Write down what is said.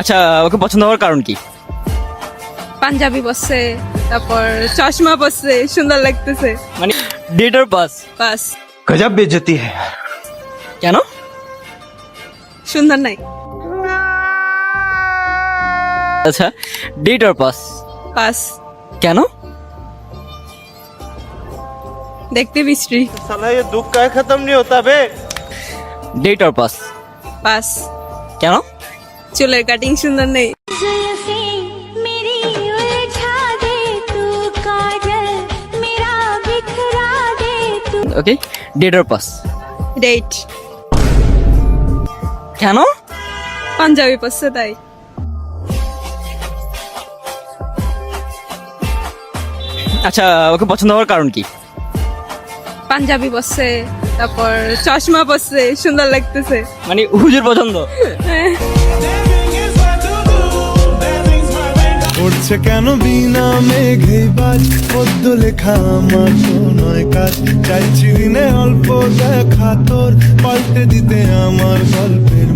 আচ্ছা, ওকে পছন্দ হওয়ার কারণ কি? পাঞ্জাবি পরছে, তারপর চশমা পরছে, সুন্দর লাগতেছে। মানে ডেট অর পাস? বাস। गजब बेइज्जती है। কেন? সুন্দর নাই। আচ্ছা, ডেট অর পাস? পাস। কেন? দেখতে বিশ্রী। साला ये दुख का खत्म नहीं होता बे। Date or pass? পাস। কেন? চুলের কাটিং সুন্দর নেই। जुल्फें मेरी उलझा दे तू काजल मेरा बिखरा दे तू ওকে, ডেট অর পাস? ডেট। কেন? পাঞ্জাবি পরছে তাই। আচ্ছা, ওকে পছন্দ হওয়ার কারণ কি? পাঞ্জাবি পরছে, তারপর চশমা পরছে, সুন্দর লাগতেছে। মানে হুজুর পছন্দ? পড়ছে কেন বিনা মেঘে বাজ পদ্য লেখা আমার তো নয় কাজ চাইছি দিনে অল্প দেখা তোর পাল্টে দিতে আমার গল্পের